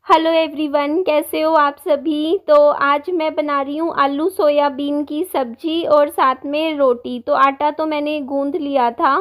Hello everyone, कैसे हो आप सभी। तो आज मैं बना रही हूँ आलू सोयाबीन की सब्जी और साथ में रोटी। तो आटा तो मैंने गूंद लिया था।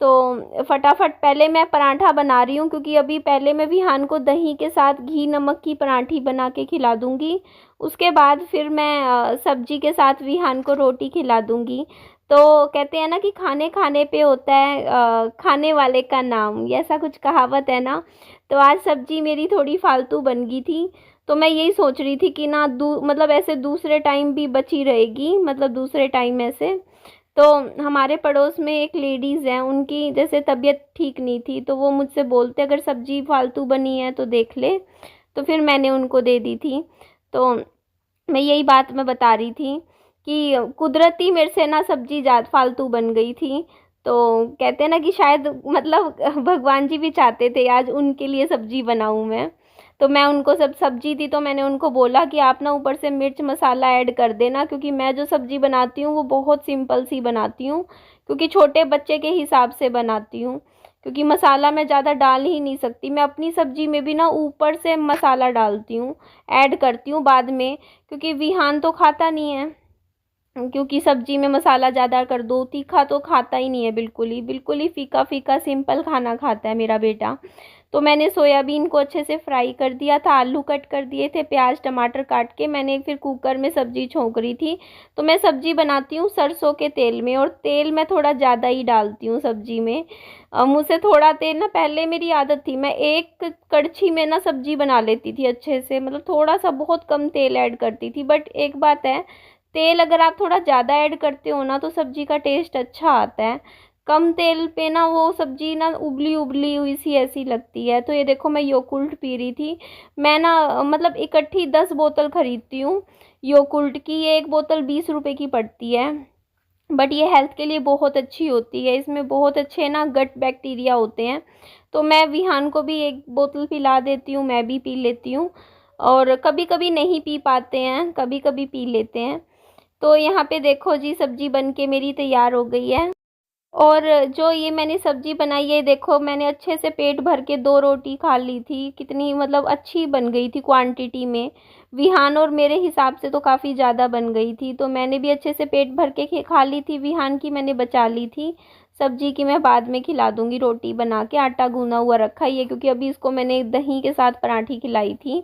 तो फटाफट पहले मैं पराठा बना रही हूँ, क्योंकि अभी पहले मैं विहान को दही के साथ घी नमक की पराठी बना के खिला दूँगी। उसके बाद फिर मैं सब्जी के साथ विहान को रोटी खिला दूँगी। तो कहते हैं ना कि खाने खाने पे होता है खाने वाले का नाम, ये ऐसा कुछ कहावत है ना। तो आज सब्जी मेरी थोड़ी फालतू बन गई थी। तो मैं यही सोच रही थी कि ना मतलब ऐसे दूसरे टाइम भी बची रहेगी, मतलब दूसरे टाइम में से। तो हमारे पड़ोस में एक लेडीज़ हैं, उनकी जैसे तबीयत ठीक नहीं थी, तो वो मुझसे बोलते अगर सब्जी फालतू बनी है तो देख ले। तो फिर मैंने उनको दे दी थी। तो मैं यही बात मैं बता रही थी कि कुदरती मेरे से ना सब्जी ज़्यादा फालतू बन गई थी। तो कहते हैं ना कि शायद मतलब भगवान जी भी चाहते थे आज उनके लिए सब्जी बनाऊं मैं। तो मैं उनको सब सब्जी थी, तो मैंने उनको बोला कि आप ना ऊपर से मिर्च मसाला ऐड कर देना, क्योंकि मैं जो सब्जी बनाती हूँ वो बहुत सिंपल सी बनाती हूँ, क्योंकि छोटे बच्चे के हिसाब से बनाती हूँ। क्योंकि मसाला मैं ज़्यादा डाल ही नहीं सकती, मैं अपनी सब्जी में भी ना ऊपर से मसाला डालती हूँ, ऐड करती हूँ बाद में। क्योंकि विहान तो खाता नहीं है, क्योंकि सब्जी में मसाला ज़्यादा कर दो, तीखा तो खाता ही नहीं है, बिल्कुल ही फीका फीका सिंपल खाना खाता है मेरा बेटा। तो मैंने सोयाबीन को अच्छे से फ्राई कर दिया था, आलू कट कर दिए थे, प्याज टमाटर काट के मैंने फिर कुकर में सब्जी छोंक रही थी। तो मैं सब्जी बनाती हूँ सरसों के तेल में, और तेल मैं थोड़ा ज़्यादा ही डालती हूँ सब्जी में। मुझसे थोड़ा तेल ना, पहले मेरी आदत थी मैं एक कड़छी में ना सब्जी बना लेती थी अच्छे से, मतलब थोड़ा सा बहुत कम तेल ऐड करती थी। बट एक बात है, तेल अगर आप थोड़ा ज़्यादा ऐड करते हो ना तो सब्जी का टेस्ट अच्छा आता है। कम तेल पे ना वो सब्जी ना उबली उबली हुई सी ऐसी लगती है। तो ये देखो मैं योकुल्ट पी रही थी। मैं ना मतलब इकट्ठी 10 बोतल खरीदती हूँ योकुल्ट की, ये एक बोतल 20 रुपए की पड़ती है। बट ये हेल्थ के लिए बहुत अच्छी होती है, इसमें बहुत अच्छे ना गट बैक्टीरिया होते हैं। तो मैं विहान को भी एक बोतल पिला देती हूँ, मैं भी पी लेती हूँ। और कभी कभी नहीं पी पाते हैं, कभी कभी पी लेते हैं। तो यहाँ पे देखो जी सब्जी बन के मेरी तैयार हो गई है। और जो ये मैंने सब्जी बनाई है, देखो मैंने अच्छे से पेट भर के 2 रोटी खा ली थी, कितनी मतलब अच्छी बन गई थी क्वांटिटी में। विहान और मेरे हिसाब से तो काफ़ी ज़्यादा बन गई थी, तो मैंने भी अच्छे से पेट भर के खा ली थी। विहान की मैंने बचा ली थी, सब्जी की मैं बाद में खिला दूंगी। रोटी बना के आटा गूना हुआ रखा ही है, क्योंकि अभी इसको मैंने दही के साथ पराठी खिलाई थी।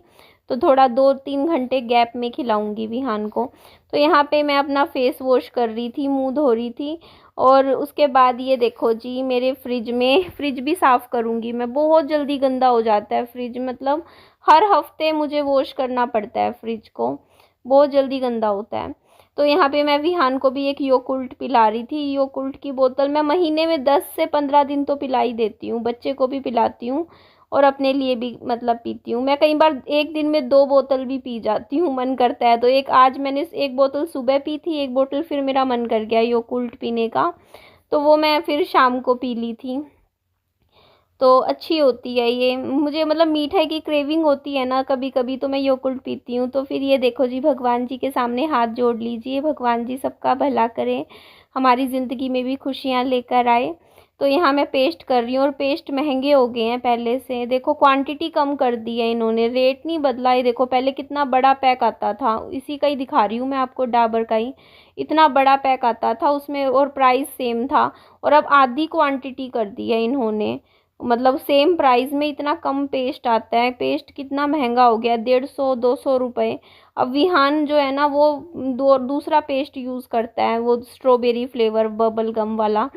तो थोड़ा 2-3 घंटे गैप में खिलाऊंगी विहान को। तो यहाँ पे मैं अपना फेस वॉश कर रही थी, मुंह धो रही थी। और उसके बाद ये देखो जी मेरे फ्रिज भी साफ़ करूँगी मैं, बहुत जल्दी गंदा हो जाता है फ्रिज, मतलब हर हफ्ते मुझे वॉश करना पड़ता है फ्रिज को, बहुत जल्दी गंदा होता है। तो यहाँ पे मैं विहान को भी एक योकुल्ट पिला रही थी। योकुल्ट की बोतल मैं महीने में 10 से 15 दिन तो पिला ही देती हूँ, बच्चे को भी पिलाती हूँ और अपने लिए भी मतलब पीती हूँ। मैं कई बार एक दिन में 2 बोतल भी पी जाती हूँ, मन करता है तो। एक आज मैंने एक बोतल सुबह पी थी, एक बोतल फिर मेरा मन कर गया योकुल्ट पीने का, तो वो मैं फिर शाम को पी ली थी। तो अच्छी होती है ये, मुझे मतलब मीठे की क्रेविंग होती है ना कभी कभी, तो मैं योकुल्ट पीती हूँ। तो फिर ये देखो जी भगवान जी के सामने हाथ जोड़ लीजिए, भगवान जी सबका भला करें, हमारी ज़िंदगी में भी खुशियाँ लेकर आए। तो यहाँ मैं पेस्ट कर रही हूँ, और पेस्ट महंगे हो गए हैं पहले से, देखो क्वांटिटी कम कर दी है इन्होंने, रेट नहीं बदला है। देखो पहले कितना बड़ा पैक आता था, इसी का ही दिखा रही हूँ मैं आपको, डाबर का ही इतना बड़ा पैक आता था उसमें, और प्राइस सेम था। और अब आधी क्वांटिटी कर दी है इन्होंने, मतलब सेम प्राइस में इतना कम पेस्ट आता है। पेस्ट कितना महंगा हो गया, 150-200 रुपये। अब विहान जो है ना वो दूसरा पेस्ट यूज़ करता है, वो स्ट्रॉबेरी फ्लेवर बबल गम वाला,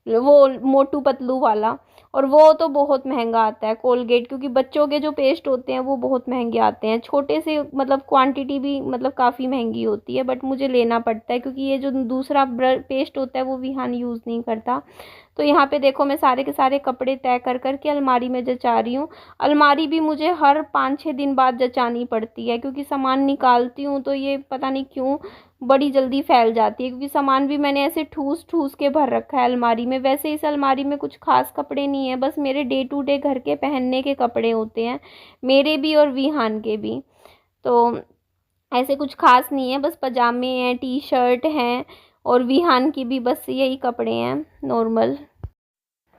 वो मोटू पतलू वाला। और वो तो बहुत महंगा आता है कोलगेट, क्योंकि बच्चों के जो पेस्ट होते हैं वो बहुत महंगे आते हैं, छोटे से मतलब क्वांटिटी भी मतलब काफ़ी महंगी होती है, बट मुझे लेना पड़ता है क्योंकि ये जो दूसरा पेस्ट होता है वो विहान यूज़ नहीं करता। तो यहाँ पे देखो मैं सारे के सारे कपड़े तय कर कर के अलमारी में जचा रही हूँ। अलमारी भी मुझे हर 5-6 दिन बाद जचानी पड़ती है, क्योंकि सामान निकालती हूँ तो ये पता नहीं क्यों बड़ी जल्दी फैल जाती है, क्योंकि सामान भी मैंने ऐसे ठूस ठूस के भर रखा है अलमारी में। वैसे इस अलमारी में कुछ खास कपड़े नहीं है, बस मेरे डे टू डे घर के पहनने के कपड़े होते हैं, मेरे भी और विहान के भी। तो ऐसे कुछ खास नहीं है, बस पजामे हैं, टी शर्ट हैं, और विहान की भी बस यही कपड़े हैं नॉर्मल।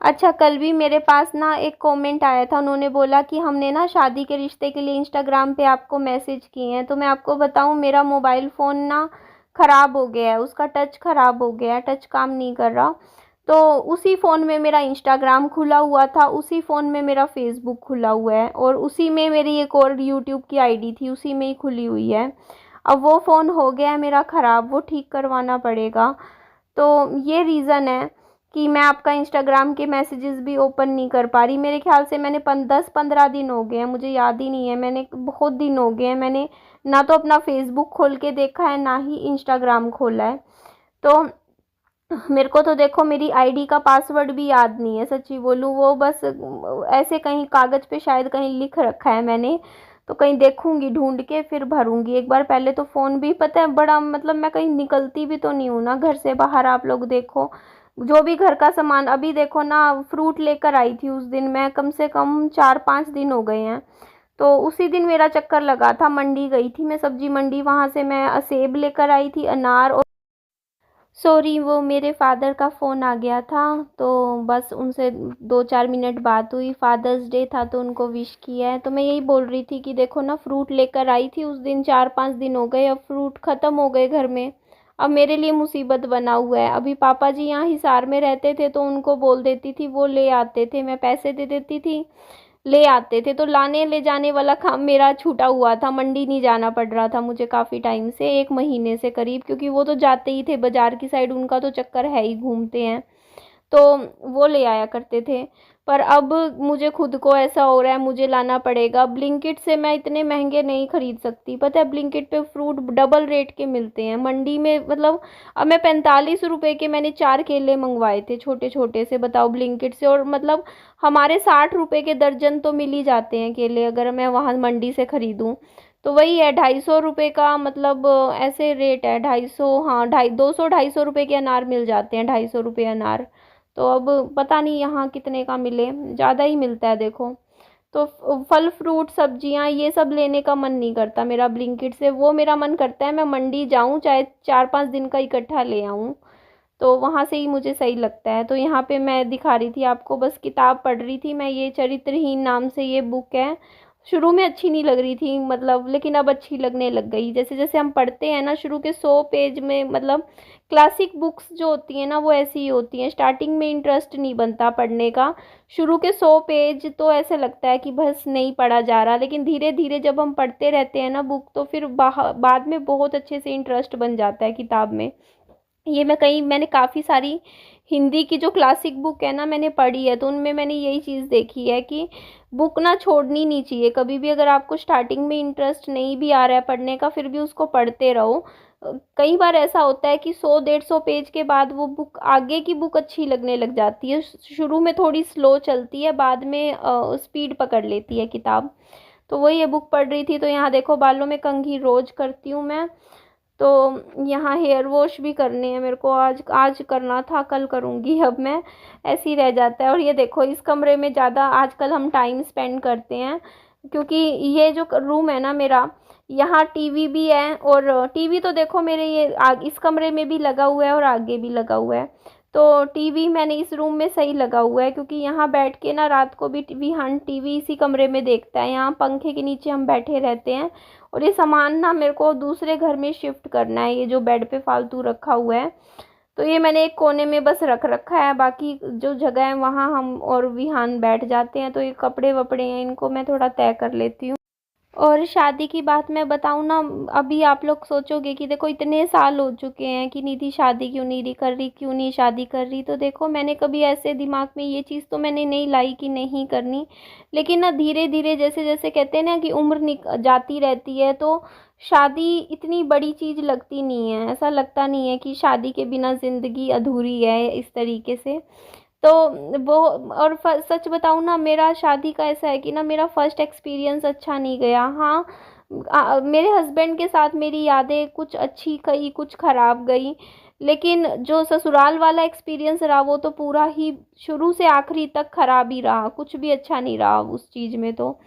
अच्छा, कल भी मेरे पास ना एक कमेंट आया था, उन्होंने बोला कि हमने ना शादी के रिश्ते के लिए इंस्टाग्राम पे आपको मैसेज किए हैं। तो मैं आपको बताऊं, मेरा मोबाइल फ़ोन ना ख़राब हो गया है, उसका टच ख़राब हो गया है, टच काम नहीं कर रहा। तो उसी फ़ोन में मेरा इंस्टाग्राम खुला हुआ था, उसी फ़ोन में मेरा फेसबुक खुला हुआ है, और उसी में मेरी एक और यूट्यूब की आईडी थी, उसी में ही खुली हुई है। अब वो फ़ोन हो गया है मेरा ख़राब, वो ठीक करवाना पड़ेगा। तो ये रीज़न है कि मैं आपका इंस्टाग्राम के मैसेजेस भी ओपन नहीं कर पा रही। मेरे ख्याल से मैंने 10-15 दिन हो गए हैं, मुझे याद ही नहीं है, मैंने बहुत दिन हो गए हैं, मैंने ना तो अपना फेसबुक खोल के देखा है, ना ही इंस्टाग्राम खोला है। तो मेरे को तो देखो, मेरी आईडी का पासवर्ड भी याद नहीं है, सच्ची बोलूँ, वो बस ऐसे कहीं कागज़ पे शायद कहीं लिख रखा है मैंने। तो कहीं देखूंगी ढूंढ के, फिर भरूंगी एक बार। पहले तो फ़ोन भी पता है बड़ा, मतलब मैं कहीं निकलती भी तो नहीं हूँ ना घर से बाहर, आप लोग देखो जो भी घर का सामान, अभी देखो ना, फ्रूट लेकर आई थी उस दिन मैं, कम से कम 4-5 दिन हो गए हैं। तो उसी दिन मेरा चक्कर लगा था, मंडी गई थी मैं, सब्जी मंडी, वहां से मैं सेब लेकर आई थी, अनार, और सॉरी, वो मेरे फादर का फ़ोन आ गया था। तो बस उनसे 2-4 मिनट बात हुई, फादर्स डे था तो उनको विश किया है। तो मैं यही बोल रही थी कि देखो ना, फ्रूट लेकर आई थी उस दिन, 4-5 दिन हो गए, अब फ्रूट ख़त्म हो गए घर में। अब मेरे लिए मुसीबत बना हुआ है। अभी पापा जी यहाँ हिसार में रहते थे तो उनको बोल देती थी, वो ले आते थे, मैं पैसे दे देती थी, ले आते थे। तो लाने ले जाने वाला काम मेरा छूटा हुआ था, मंडी नहीं जाना पड़ रहा था मुझे काफ़ी टाइम से, 1 महीने से करीब, क्योंकि वो तो जाते ही थे बाज़ार की साइड, उनका तो चक्कर है ही, घूमते हैं। तो वो ले आया करते थे। पर अब मुझे खुद को ऐसा हो रहा है, मुझे लाना पड़ेगा। ब्लिंकिट से मैं इतने महंगे नहीं खरीद सकती, पता है, ब्लिंकिट पे फ्रूट डबल रेट के मिलते हैं मंडी में, मतलब अब मैं 45 रुपए के मैंने 4 केले मंगवाए थे, छोटे छोटे से, बताओ, ब्लिंकिट से, और मतलब हमारे 60 रुपए के दर्जन तो मिल ही जाते हैं केले, अगर मैं वहाँ मंडी से खरीदूँ। तो वही है, 250 रुपये का, मतलब ऐसे रेट है, 250, हाँ, 200-250 रुपये के अनार मिल जाते हैं, 250 रुपये अनार। तो अब पता नहीं यहाँ कितने का मिले, ज़्यादा ही मिलता है देखो। तो फल फ्रूट सब्जियाँ ये सब लेने का मन नहीं करता मेरा ब्लिंकिट से, वो मेरा मन करता है मैं मंडी जाऊँ, चाहे 4-5 दिन का इकट्ठा ले आऊँ, तो वहाँ से ही मुझे सही लगता है। तो यहाँ पे मैं दिखा रही थी आपको, बस किताब पढ़ रही थी मैं, ये चरित्रहीन नाम से ये बुक है। शुरू में अच्छी नहीं लग रही थी, मतलब, लेकिन अब अच्छी लगने लग गई। जैसे जैसे हम पढ़ते हैं ना, शुरू के 100 पेज में, मतलब क्लासिक बुक्स जो होती हैं ना, वो ऐसी ही होती हैं, स्टार्टिंग में इंटरेस्ट नहीं बनता पढ़ने का। शुरू के 100 पेज तो ऐसे लगता है कि बस नहीं पढ़ा जा रहा, लेकिन धीरे धीरे जब हम पढ़ते रहते हैं ना बुक, तो फिर बाद में बहुत अच्छे से इंटरेस्ट बन जाता है किताब में। ये मैंने काफ़ी सारी हिंदी की जो क्लासिक बुक है ना, मैंने पढ़ी है, तो उनमें मैंने यही चीज़ देखी है कि बुक ना छोड़नी नहीं चाहिए कभी भी। अगर आपको स्टार्टिंग में इंटरेस्ट नहीं भी आ रहा है पढ़ने का, फिर भी उसको पढ़ते रहो। कई बार ऐसा होता है कि 100-150 पेज के बाद वो बुक, आगे की बुक अच्छी लगने लग जाती है। शुरू में थोड़ी स्लो चलती है, बाद में स्पीड पकड़ लेती है किताब। तो वही ये बुक पढ़ रही थी। तो यहाँ देखो, बालों में कंघी रोज करती हूँ मैं। तो यहाँ हेयर वॉश भी करने हैं मेरे को, आज आज करना था, कल करूँगी, अब मैं, ऐसे ही रह जाता है। और ये देखो, इस कमरे में ज़्यादा आजकल हम टाइम स्पेंड करते हैं, क्योंकि ये जो रूम है ना मेरा, यहाँ टीवी भी है, और टीवी तो देखो मेरे ये इस कमरे में भी लगा हुआ है और आगे भी लगा हुआ है। तो टीवी मैंने इस रूम में सही लगा हुआ है, क्योंकि यहाँ बैठ के ना रात को भी टीवी, हाँ, टीवी इसी कमरे में देखता है, यहाँ पंखे के नीचे हम बैठे रहते हैं। और ये सामान ना मेरे को दूसरे घर में शिफ्ट करना है, ये जो बेड पे फालतू रखा हुआ है, तो ये मैंने एक कोने में बस रख रखा है, बाकी जो जगह है वहाँ हम और विहान बैठ जाते हैं। तो ये कपड़े वपड़े हैं, इनको मैं थोड़ा तय कर लेती हूँ। और शादी की बात मैं बताऊँ ना, अभी आप लोग सोचोगे कि देखो इतने साल हो चुके हैं कि निधि शादी क्यों नहीं कर रही, क्यों नहीं शादी कर रही। तो देखो, मैंने कभी ऐसे दिमाग में ये चीज़ तो मैंने नहीं लाई कि नहीं करनी, लेकिन ना धीरे धीरे, जैसे जैसे कहते हैं ना कि उम्र जाती रहती है, तो शादी इतनी बड़ी चीज़ लगती नहीं है, ऐसा लगता नहीं है कि शादी के बिना ज़िंदगी अधूरी है इस तरीके से। तो वो, और सच बताऊँ ना, मेरा शादी का ऐसा है कि ना, मेरा फर्स्ट एक्सपीरियंस अच्छा नहीं गया। हाँ, मेरे हस्बैंड के साथ मेरी यादें कुछ अच्छी गई, कुछ ख़राब गई, लेकिन जो ससुराल वाला एक्सपीरियंस रहा, वो तो पूरा ही शुरू से आखिरी तक ख़राब ही रहा, कुछ भी अच्छा नहीं रहा उस चीज़ में। तो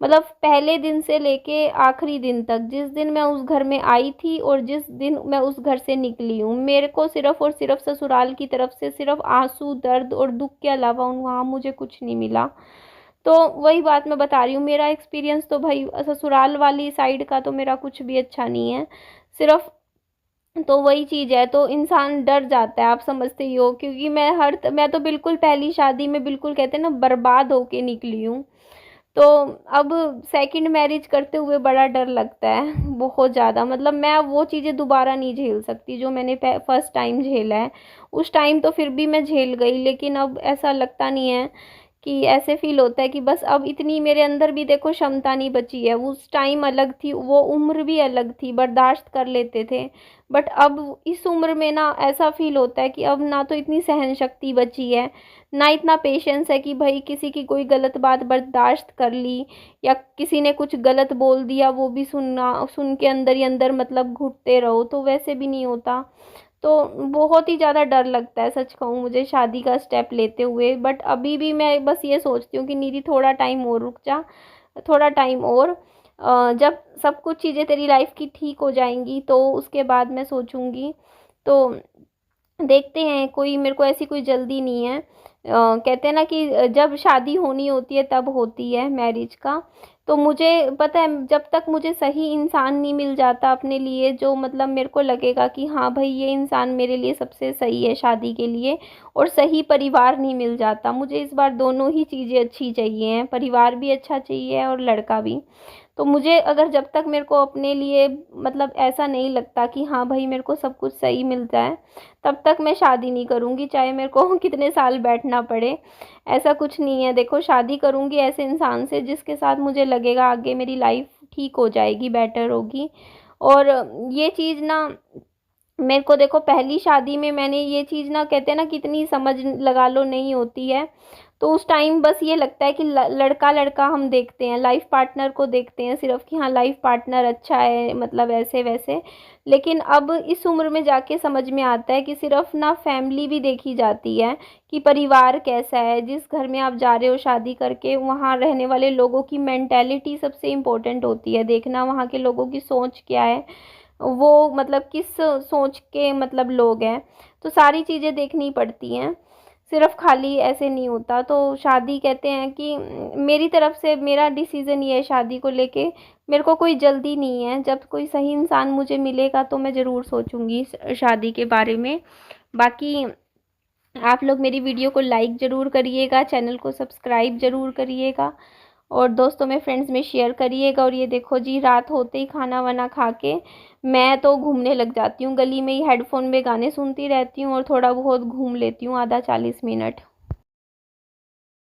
मतलब पहले दिन से लेके आखिरी दिन तक, जिस दिन मैं उस घर में आई थी और जिस दिन मैं उस घर से निकली हूँ, मेरे को सिर्फ़ और सिर्फ़ ससुराल की तरफ से सिर्फ़ आँसू, दर्द और दुःख के अलावा वहाँ मुझे कुछ नहीं मिला। तो वही बात मैं बता रही हूँ, मेरा एक्सपीरियंस तो भाई ससुराल वाली साइड का तो मेरा कुछ भी अच्छा नहीं है। सिर्फ़ तो वही चीज़ है, तो इंसान डर जाता है, आप समझते ही हो, क्योंकि मैं तो बिल्कुल पहली शादी में बिल्कुल कहते हैं ना बर्बाद होके निकली हूँ। तो अब सेकंड मैरिज करते हुए बड़ा डर लगता है, बहुत ज़्यादा। मतलब मैं अब वो चीज़ें दोबारा नहीं झेल सकती जो मैंने फर्स्ट टाइम झेला है। उस टाइम तो फिर भी मैं झेल गई, लेकिन अब ऐसा लगता नहीं है कि ऐसे फ़ील होता है कि बस अब इतनी मेरे अंदर भी देखो क्षमता नहीं बची है। उस टाइम अलग थी, वो उम्र भी अलग थी, बर्दाश्त कर लेते थे। बट अब इस उम्र में ना ऐसा फ़ील होता है कि अब ना तो इतनी सहन शक्ति बची है, ना इतना पेशेंस है कि भाई किसी की कोई गलत बात बर्दाश्त कर ली, या किसी ने कुछ गलत बोल दिया वो भी सुन के अंदर ही अंदर मतलब घुटते रहो, तो वैसे भी नहीं होता। तो बहुत ही ज़्यादा डर लगता है, सच कहूँ, मुझे शादी का स्टेप लेते हुए। बट अभी भी मैं बस ये सोचती हूँ कि निधि थोड़ा टाइम और रुक जा, थोड़ा टाइम और, जब सब कुछ चीज़ें तेरी लाइफ की ठीक हो जाएंगी तो उसके बाद मैं सोचूंगी। तो देखते हैं, कोई मेरे को ऐसी कोई जल्दी नहीं है। कहते हैं ना कि जब शादी होनी होती है तब होती है मैरिज का। तो मुझे पता है, जब तक मुझे सही इंसान नहीं मिल जाता अपने लिए, जो मतलब मेरे को लगेगा कि हाँ भाई ये इंसान मेरे लिए सबसे सही है शादी के लिए, और सही परिवार नहीं मिल जाता, मुझे इस बार दोनों ही चीज़ें अच्छी चाहिए हैं, परिवार भी अच्छा चाहिए और लड़का भी। तो मुझे अगर जब तक मेरे को अपने लिए मतलब ऐसा नहीं लगता कि हाँ भाई मेरे को सब कुछ सही मिलता है, तब तक मैं शादी नहीं करूँगी, चाहे मेरे को कितने साल बैठना पड़े। ऐसा कुछ नहीं है, देखो शादी करूँगी ऐसे इंसान से जिसके साथ मुझे लगेगा आगे मेरी लाइफ ठीक हो जाएगी, बेटर होगी। और ये चीज़ ना मेरे को देखो पहली शादी में मैंने ये चीज़ ना, कहते हैं ना कितनी समझ लगा लो नहीं होती है, तो उस टाइम बस ये लगता है कि लड़का लड़का हम देखते हैं, लाइफ पार्टनर को देखते हैं सिर्फ कि हाँ लाइफ पार्टनर अच्छा है, मतलब ऐसे वैसे। लेकिन अब इस उम्र में जाके समझ में आता है कि सिर्फ ना फैमिली भी देखी जाती है, कि परिवार कैसा है, जिस घर में आप जा रहे हो शादी करके, वहाँ रहने वाले लोगों की मेंटेलिटी सबसे इम्पोर्टेंट होती है, देखना वहाँ के लोगों की सोच क्या है, वो मतलब किस सोच के मतलब लोग हैं। तो सारी चीज़ें देखनी पड़ती हैं, सिर्फ खाली ऐसे नहीं होता। तो शादी कहते हैं कि मेरी तरफ से मेरा डिसीज़न ये है शादी को लेके, मेरे को कोई जल्दी नहीं है, जब कोई सही इंसान मुझे मिलेगा तो मैं ज़रूर सोचूंगी शादी के बारे में। बाकी आप लोग मेरी वीडियो को लाइक ज़रूर करिएगा, चैनल को सब्सक्राइब ज़रूर करिएगा, और दोस्तों में फ्रेंड्स में शेयर करिएगा। और ये देखो जी, रात होते ही खाना वाना खा के मैं तो घूमने लग जाती हूँ, गली में ही हेडफोन में गाने सुनती रहती हूँ और थोड़ा बहुत घूम लेती हूँ, आधा 40 मिनट।